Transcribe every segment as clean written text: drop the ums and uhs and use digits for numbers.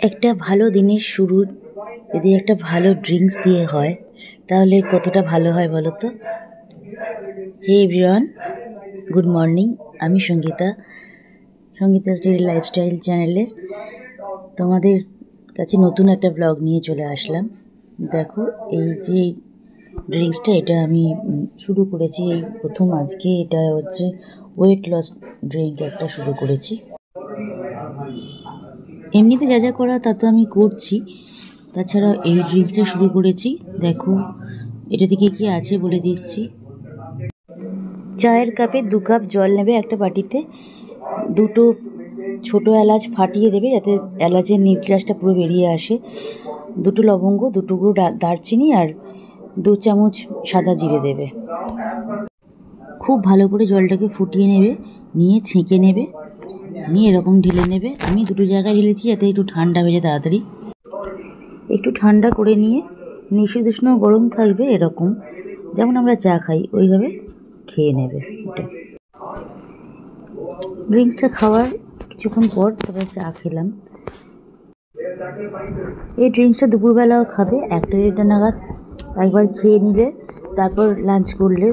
একটা ভালো দিনের শুরু যদি একটা ভালো ড্রিঙ্কস দিয়ে হয় তাহলে কতটা ভালো হয় বলো তো। Hey everyone, good morning. আমি সঙ্গীতাস ডেইলি লাইফস্টাইল চ্যানেলের তোমাদের কাছে নতুন একটা ব্লগ নিয়ে চলে আসলাম। দেখো, এই যে ড্রিঙ্কসটা এটা আমি শুরু করেছি এই প্রথম আজকে। এটা হচ্ছে ওয়েট লস ড্রিঙ্ক একটা শুরু করেছি। এমনিতে যা যা করা তা তো আমি করছি, তাছাড়া এই ড্রিঙ্কসটা শুরু করেছি। দেখো এটা থেকে কি আছে বলে দিচ্ছি। চায়ের কাপে 2 কাপ জল নেবে একটা বাটিতে, 2টো ছোটো এলাচ ফাটিয়ে দেবে যাতে এলাচের নির্যাসটা পুরো বেরিয়ে আসে, 2টো লবঙ্গ, 2 টুকরো দারচিনি আর 2 চামচ সাদা জিরে দেবে। খুব ভালো করে জলটাকে ফুটিয়ে নেবে, নিয়ে ছেঁকে নেবে, নিয়ে এরকম ঢেলে নেবে। আমি 2টো জায়গায় ঢেলেছি যাতে একটু ঠান্ডা হয়ে যায় তাড়াতাড়ি। একটু ঠান্ডা করে নিয়ে নিশীতোষ্ণ গরম থাকবে এরকম, যেমন আমরা চা খাই ওইভাবে খেয়ে নেবে। এটা ড্রিঙ্কসটা খাওয়ার কিছুক্ষণ পর তারপরে চা খেলাম। এই ড্রিঙ্কসটা দুপুরবেলাও খাবে, 1টা নাগাদ একবার খেয়ে নিলে তারপর লাঞ্চ করলে।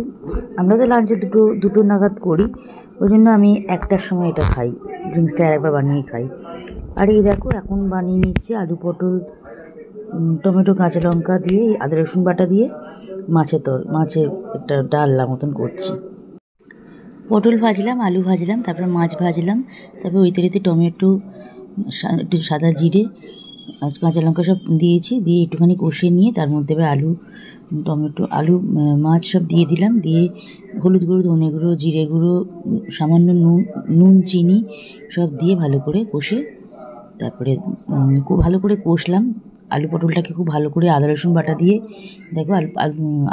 আমরা তো লাঞ্চে দুটো নাগাদ করি, ওই জন্য আমি 1টার সময় এটা খাই, ড্রিঙ্কসটা আরেকবার বানিয়ে খাই। আর এই দেখো এখন বানিয়ে নিচ্ছে আলু পটল টমেটো কাঁচা লঙ্কা দিয়ে আদা রসুন বাটা দিয়ে মাছের একটা ডালনা মতন করছি। পটল ভাজলাম, আলু ভাজলাম, তারপর মাছ ভাজলাম, তারপর ওই তেলেতে টমেটো একটু সাদা জিরে কাঁচা লঙ্কা সব দিয়েছি, দিয়ে একটুখানি কষে নিয়ে তার মধ্যে এবার আলু মাছ সব দিয়ে দিলাম, দিয়ে হলুদ গুঁড়ো, ধনে গুঁড়ো, জিরে গুঁড়ো, সামান্য নুন চিনি সব দিয়ে ভালো করে কষে তারপরে খুব ভালো করে কষলাম। আলু পটলটাকে খুব ভালো করে আদা রসুন বাটা দিয়ে, দেখো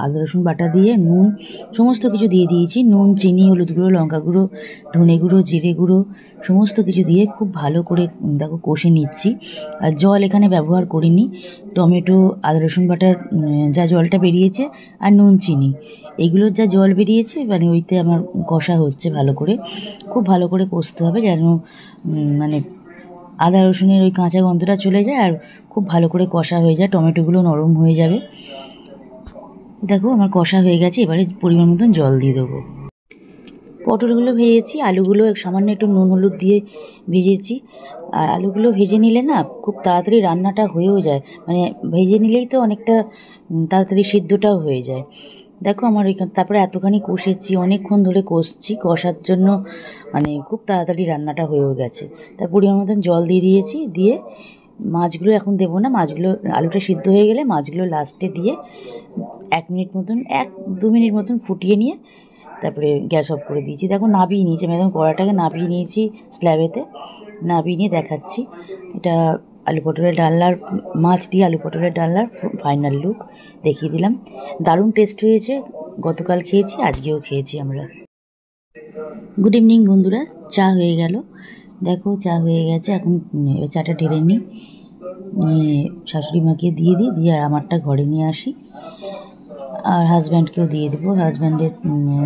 আদা রসুন বাটা দিয়ে নুন সমস্ত কিছু দিয়ে দিয়েছি, নুন চিনি হলুদ গুঁড়ো লঙ্কা গুঁড়ো ধনে গুঁড়ো জিরে গুঁড়ো সমস্ত কিছু দিয়ে খুব ভালো করে দেখো কষে নিচ্ছি। আর জল এখানে ব্যবহার করিনি, টমেটো আদা রসুন বাটার যা জলটা বেরিয়েছে আর নুন চিনি এগুলোর যা জল বেরিয়েছে মানে ওইতে আমার কষা হচ্ছে ভালো করে। খুব ভালো করে কষতে হবে যেন মানে আদা রসুনের ওই কাঁচা গন্ধটা চলে যায় আর খুব ভালো করে কষা হয়ে যায়, টমেটোগুলো নরম হয়ে যাবে। দেখো আমার কষা হয়ে গেছে, এবারে পরিমাণ মতন জল দিয়ে দেবো। পটলগুলো ভেজেছি, আলুগুলো সামান্য একটু নুন হলুদ দিয়ে ভেজেছি। আর আলুগুলো ভেজে নিলে না খুব তাড়াতাড়ি রান্নাটা হয়েও যায়, মানে ভেজে নিলেই তো অনেকটা তাড়াতাড়ি সিদ্ধটাও হয়ে যায়। দেখো আমার তারপরে এতখানি কষেছি, অনেকক্ষণ ধরে কষার জন্য মানে খুব তাড়াতাড়ি রান্নাটা হয়েও গেছে। তার পরিমাণ মতন জল দিয়ে দিয়েছি, দিয়ে মাছগুলো এখন দেবো না, আলুটা সিদ্ধ হয়ে গেলে মাছগুলো লাস্টে দিয়ে 1-2 মিনিট মতন ফুটিয়ে নিয়ে তারপরে গ্যাস অফ করে দিয়েছি। দেখো নাবিয়ে নিয়েছি আমি, একদম কড়াটাকে নাবিয়ে নিয়েছি স্ল্যাবেতে, নাবিয়ে নিয়ে দেখাচ্ছি। এটা আলু পটলের ডালনার মাছ দিয়ে আলু পটলের ডালনার ফাইনাল লুক দেখিয়ে দিলাম। দারুণ টেস্ট হয়েছে, গতকাল খেয়েছি আজকেও খেয়েছি আমরা। গুড ইভিনিং বন্ধুরা, চা হয়ে গেল। দেখো চা হয়ে গেছে, এখন চাটা ঢেলে নিই, নিয়ে শাশুড়ি মাকে দিয়ে আর আমারটা ঘরে নিয়ে আসি, আর হাজব্যান্ডকেও দিয়ে দেবো। হাজব্যান্ডের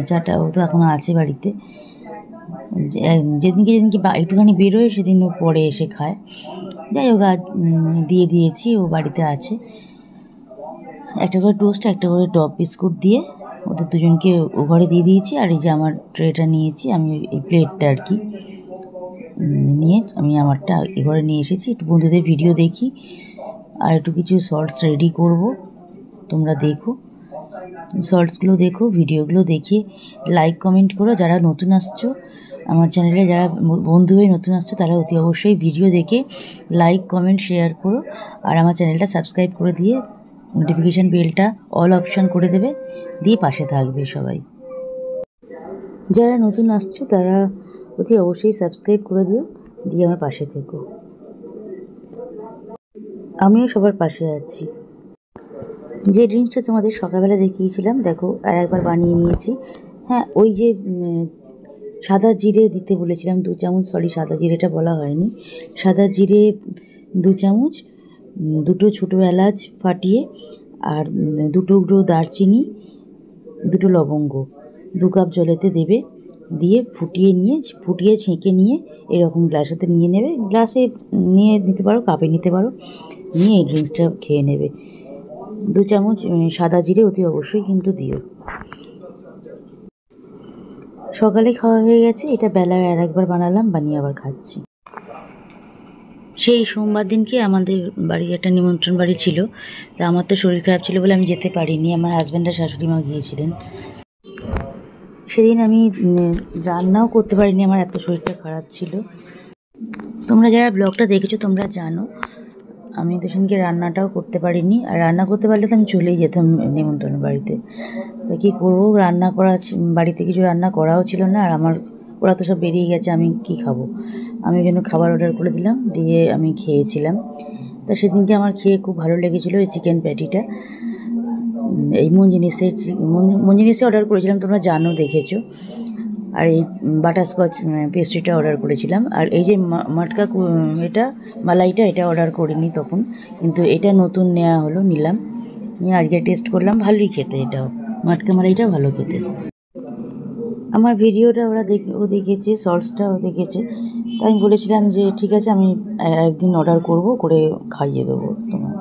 চাটা ও তো এখনও আছে বাড়িতে, যেদিনকে একটুখানি বেরোয় সেদিন ও পরে এসে খায়। যাই হোক দিয়ে দিয়েছি, ও বাড়িতে আছে। একটা করে টোস্ট একটা করে টপ বিস্কুট দিয়ে ওদের দুজনকে ও ঘরে দিয়ে দিয়েছি। আর এই যে আমার ট্রেটা নিয়েছি আমি, এই প্লেটটা আর কি নিয়ে আমি আমারটা এ ঘরে নিয়ে এসেছি। একটু বন্ধুদের ভিডিও দেখি আর একটু কিছু শর্টস রেডি করব, তোমরা দেখো শর্টসগুলো, দেখো ভিডিওগুলো দেখে লাইক কমেন্ট করো। যারা নতুন আসছো আমার চ্যানেলে, যারা বন্ধু হয়ে নতুন আসছো তারা অতি অবশ্যই ভিডিও দেখে লাইক কমেন্ট শেয়ার করো, আর আমার চ্যানেলটা সাবস্ক্রাইব করে দিয়ে নোটিফিকেশান বেলটা অল অপশান করে দেবে, দিয়ে পাশে থাকবে সবাই। যারা নতুন আসছো তারা অতি অবশ্যই সাবস্ক্রাইব করে দিও, দিয়ে আমার পাশে থেকো। আমিও সবার পাশে আছি। যে ড্রিঙ্কসটা তোমাদের সকালবেলা দেখিয়েছিলাম দেখো আর একবার বানিয়ে নিয়েছি। হ্যাঁ, ওই যে সাদা জিরে দিতে বলেছিলাম 2 চামচ, সরি সাদা জিরেটা বলা হয়নি, সাদা জিরে 2 চামচ, 2টো ছোটো এলাচ ফাটিয়ে, আর 2 টুকরো দারচিনি, 2টো লবঙ্গ 2 কাপ জলেতে দেবে, দিয়ে ফুটিয়ে ছেঁকে নিয়ে এরকম গ্লাসেতে নিয়ে নেবে, গ্লাসে নিয়ে নিতে পারো, কাপে নিতে পারো, নিয়ে এই ড্রিঙ্কসটা খেয়ে নেবে। 2 চামচ সাদা জিরে অতি অবশ্যই কিন্তু দিও। সকালে খাওয়া হয়ে গেছে, এটা বেলায় আর একবার বানালাম, বানিয়ে আবার খাচ্ছি। সেই সোমবার দিনকে আমাদের বাড়ি একটা নিমন্ত্রণ বাড়ি ছিল, তা আমার তো শরীর খারাপ ছিল বলে আমি যেতে পারিনি, আমার হাজব্যান্ড আর শাশুড়ি মা গিয়েছিলেন। সেদিন আমি রান্নাও করতে পারিনি, আমার এত শরীরটা খারাপ ছিল। তোমরা যারা ব্লগটা দেখেছো তোমরা জানো আমি তো সেদিনকে রান্নাটাও করতে পারিনি, আর রান্না করতে পারলে তো আমি চলেই যেতাম নিমন্ত্রণ বাড়িতে। তা কী করবো, রান্না করা বাড়িতে কিছু রান্না করাও ছিল না, আর আমার ওরা তো সব বেরিয়ে গেছে, আমি কি খাবো। আমি ওই জন্য খাবার অর্ডার করে দিলাম, দিয়ে আমি খেয়েছিলাম। তা সেদিনকে আমার খেয়ে খুব ভালো লেগেছিলো এই চিকেন প্যাটিটা। এই মঞ্জিনিসে অর্ডার করেছিলাম, তোমরা জানো, দেখেছো। আর এই বাটারস্কচ পেস্ট্রিটা অর্ডার করেছিলাম। আর এই যে মাটকা এটা মালাইটা, এটা অর্ডার করিনি তখন, কিন্তু এটা নতুন নেওয়া হলো, নিলাম, নিয়ে আজকে টেস্ট করলাম, ভালোই খেতে, এটাও মাটকা মালাইটাও ভালো খেতে। আমার ভিডিওটা ও দেখেছে, শর্টসটাও দেখেছে, তাই আমি বলেছিলাম যে ঠিক আছে আমি একদিন অর্ডার করে খাইয়ে দেবো তোমার।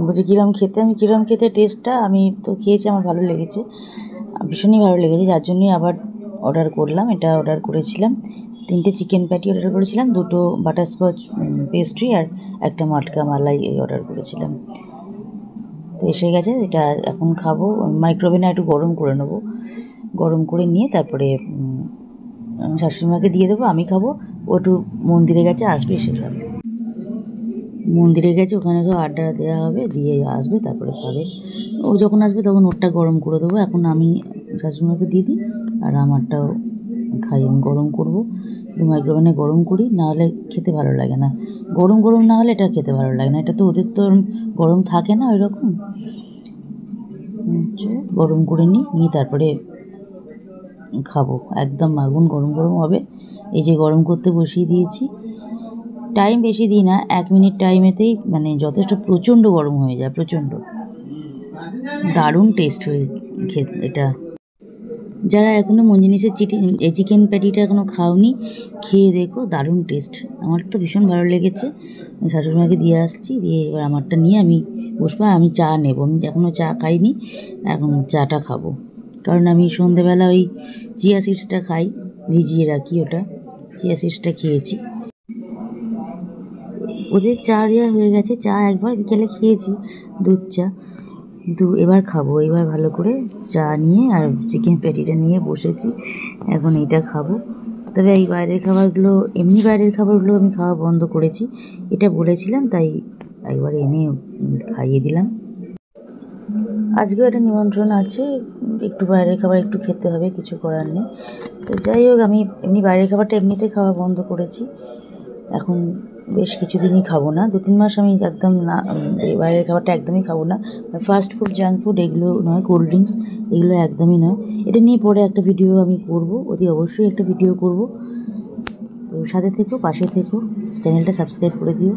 বলছি কীরকম খেতে, আমি কীরকম খেতে টেস্টটা আমি তো খেয়েছি, আমার ভালো লেগেছে, ভীষণই ভালো লেগেছে, যার জন্যই আবার অর্ডার করলাম। এটা অর্ডার করেছিলাম 3টে চিকেন প্যাটি অর্ডার করেছিলাম, 2টো বাটারস্কচ পেস্ট্রি আর একটা মাটকা মালাই অর্ডার করেছিলাম। তো এসে গেছে, এটা এখন খাবো। মাইক্রোওভেনে একটু গরম করে নেবো, গরম করে নিয়ে তারপরে শাশুড়িমাকে দিয়ে দেবো, আমি খাবো। ও একটু মন্দিরে গেছে, আসবে, এসে খাবে। মন্দিরে গেছে, ওখানে তো আড্ডা দেওয়া হবে, দিয়ে আসবে, তারপরে খাবে। ও যখন আসবে তখন ওরটা গরম করে দেবো, এখন আমি শাশুড়িমাকে দিয়ে দিই, আর আমারটাও খাই, আমি গরম করবো, মাইক্রোওভেনে গরম করি, নাহলে খেতে ভালো লাগে না। গরম না হলে এটা খেতে ভালো লাগে না, এটা তো ওদের তো গরম থাকে না ওই রকম। গরম করে নিয়ে তারপরে খাবো, একদম আগুন গরম হবে। এই যে গরম করতে বসিয়ে দিয়েছি, টাইম বেশি দিই না, 1 মিনিট টাইমেতেই মানে যথেষ্ট, প্রচণ্ড গরম হয়ে যায়, প্রচণ্ড দারুণ টেস্ট হয়ে এটা। যারা এখনও মঞ্জিনিসের চিকেন প্যাটিটা এখনও খাওনি, খেয়ে দেখো, দারুণ টেস্ট। আমার তো ভীষণ ভালো লেগেছে। শাশুড়িমাকে দিয়ে আসছি, দিয়ে এবার আমারটা নিয়ে আমি বসবো, আমি চা নেব। আমি এখনও চা খাইনি, এখন চাটা খাবো, কারণ আমি সন্ধেবেলা ওই চিয়া সিডসটা খাই, ভিজিয়ে রাখি, ওটা চিয়া সিডসটা খেয়েছি। ওদের চা দেওয়া হয়ে গেছে, চা একবার বিকেলে খেয়েছি, দুধ চা, কিন্তু এবার খাবো, এবার ভালো করে চা নিয়ে আর চিকেন প্যাটিটা নিয়ে বসেছি, এখন এটা খাবো। তবে এই বাইরের খাবারগুলো, বাইরের খাবারগুলো আমি খাওয়া বন্ধ করেছি, এটা বলেছিলাম, তাই একবার এনে খাইয়ে দিলাম। আজকেও একটা নিমন্ত্রণ আছে, একটু বাইরের খাবার একটু খেতে হবে, কিছু করার নেই। তো যাই হোক, আমি বাইরের খাবারটা এমনিতে খাওয়া বন্ধ করেছি, এখন বেশ কিছুদিনই খাবো না, 2-3 মাস আমি একদম না, বাইরের খাবারটা একদমই খাবো না। ফাস্ট ফুড, জাঙ্ক ফুড এগুলো নয়, কোল্ড ড্রিঙ্কস এগুলো একদমই নয়। এটা নিয়ে পরে একটা ভিডিও আমি করবো, অতি অবশ্যই একটা ভিডিও করব। তো সাথে থেকো, পাশে থেকো, চ্যানেলটা সাবস্ক্রাইব করে দিও।